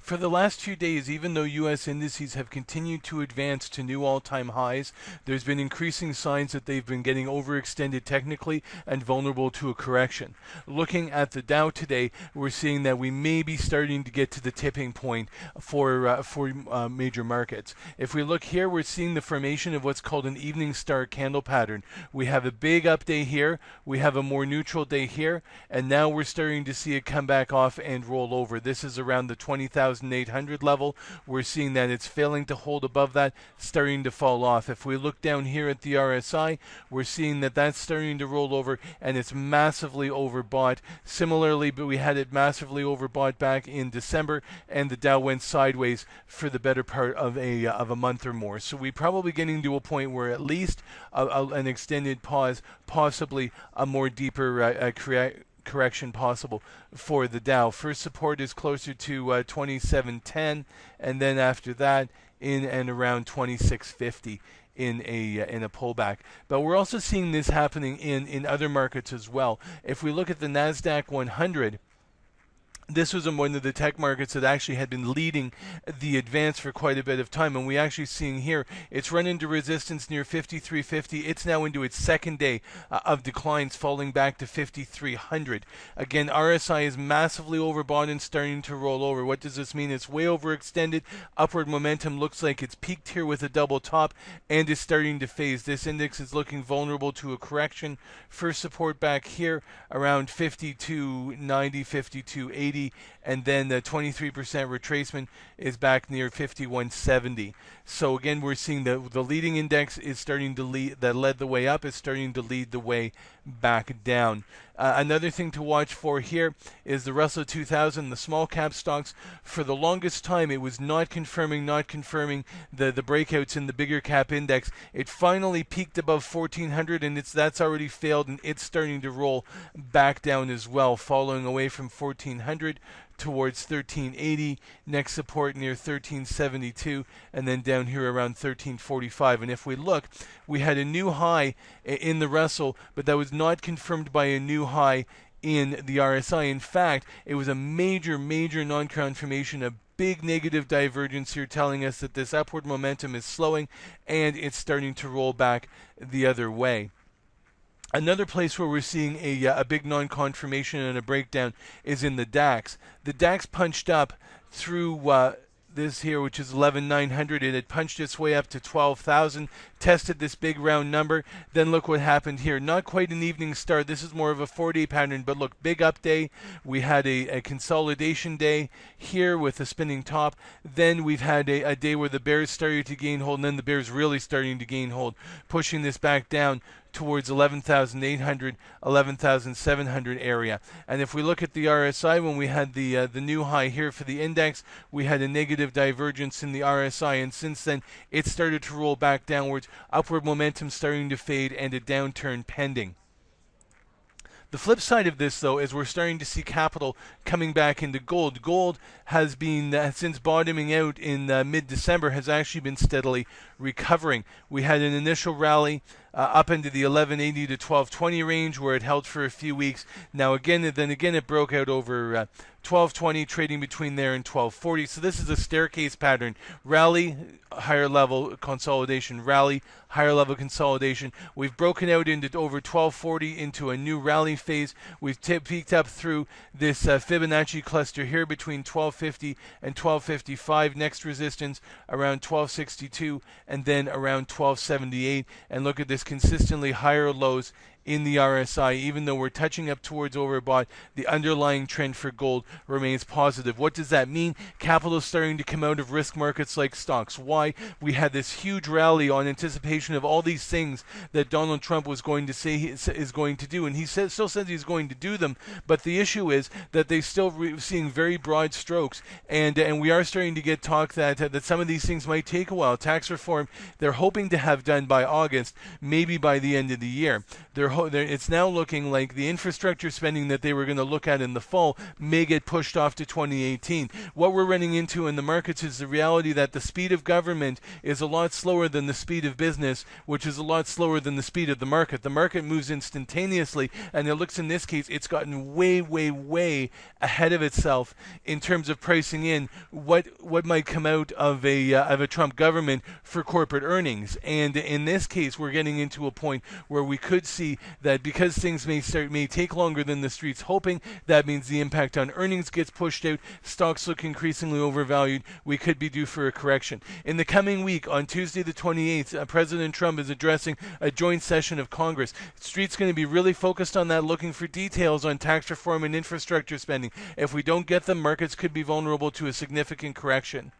For the last few days, even though U.S. indices have continued to advance to new all-time highs, there's been increasing signs that they've been getting overextended technically and vulnerable to a correction. Looking at the Dow today, we're seeing that we may be starting to get to the tipping point for major markets. If we look here, we're seeing the formation of what's called an evening star candle pattern. We have a big up day here, we have a more neutral day here, and now we're starting to see it come back off and roll over. This is around the 20,800 level. We're seeing that it's failing to hold above that, starting to fall off. If we look down here at the RSI, we're seeing that that's starting to roll over and it's massively overbought. Similarly, but we had it massively overbought back in December, and the Dow went sideways for the better part of a month or more. So we're probably getting to a point where at least an extended pause, possibly a more deeper correction possible for the Dow. First support is closer to 2710, and then after that in and around 2650 in a pullback. But we're also seeing this happening in other markets as well. If we look at the NASDAQ 100, this was one of the tech markets that actually had been leading the advance for quite a bit of time, and we actually seeing here it's run into resistance near 5350. It's now into its second day of declines, falling back to 5300. Again, RSI is massively overbought and starting to roll over. What does this mean? It's way overextended. Upward momentum looks like it's peaked here with a double top and is starting to phase. This index is looking vulnerable to a correction. First support back here around 5290, 5280. And then the 23% retracement is back near 5170. So again, we're seeing the leading index is starting to lead, that led the way up, is starting to lead the way back down. Another thing to watch for here is the Russell 2000, the small cap stocks. For the longest time, it was not confirming the breakouts in the bigger cap index. It finally peaked above 1400, and that's already failed, and it's starting to roll back down as well, following away from 1400 towards 1380, next support near 1372, and then down here around 1345. And if we look, we had a new high in the Russell, but that was not confirmed by a new high in the RSI. In fact, it was a major non-confirmation, a big negative divergence here, telling us that this upward momentum is slowing and it's starting to roll back the other way. Another place where we're seeing a big non-confirmation and a breakdown is in the DAX. The DAX punched up through this here, which is 11,900. It had punched its way up to 12,000, tested this big round number. Then look what happened here. Not quite an evening start. This is more of a 4-day pattern, but look, big up day. We had a consolidation day here with a spinning top. Then we've had a day where the bears started to gain hold, and then the bears really starting to gain hold, pushing this back down towards 11,800, 11,700 area. And if we look at the RSI, when we had the new high here for the index, we had a negative divergence in the RSI, and since then it started to roll back downwards, upward momentum starting to fade, and a downturn pending. The flip side of this, though, is we're starting to see capital coming back into gold. Gold has been, since bottoming out in mid-December, has actually been steadily recovering. We had an initial rally up into the 1180 to 1220 range, where it held for a few weeks. Now again, it broke out over 1220, trading between there and 1240. So this is a staircase pattern: rally, higher level consolidation, rally, higher level consolidation. We've broken out into over 1240 into a new rally phase. We've peaked up through this Fibonacci cluster here between 1250 and 1255. Next resistance around 1262, and then around 1278. And look at this, consistently higher lows in the RSI. Even though we're touching up towards overbought, the underlying trend for gold remains positive. What does that mean? Capital is starting to come out of risk markets like stocks. Why? We had this huge rally on anticipation of all these things that Donald Trump was going to say he is going to do, and he still says he's going to do them, but the issue is that they're still seeing very broad strokes, and we are starting to get talk that some of these things might take a while. Tax reform, they're hoping to have done by August, maybe by the end of the year. They're it's now looking like the infrastructure spending that they were going to look at in the fall may get pushed off to 2018. What we're running into in the markets is the reality that the speed of government is a lot slower than the speed of business, which is a lot slower than the speed of the market. The market moves instantaneously, and it looks in this case it's gotten way, way, way ahead of itself in terms of pricing in what might come out of a Trump government for corporate earnings. And in this case, we're getting into a point where we could see that because things may take longer than the street's hoping, that means the impact on earnings gets pushed out, stocks look increasingly overvalued, we could be due for a correction. In the coming week, on Tuesday the 28th, President Trump is addressing a joint session of Congress. The street's going to be really focused on that, looking for details on tax reform and infrastructure spending. If we don't get them, markets could be vulnerable to a significant correction.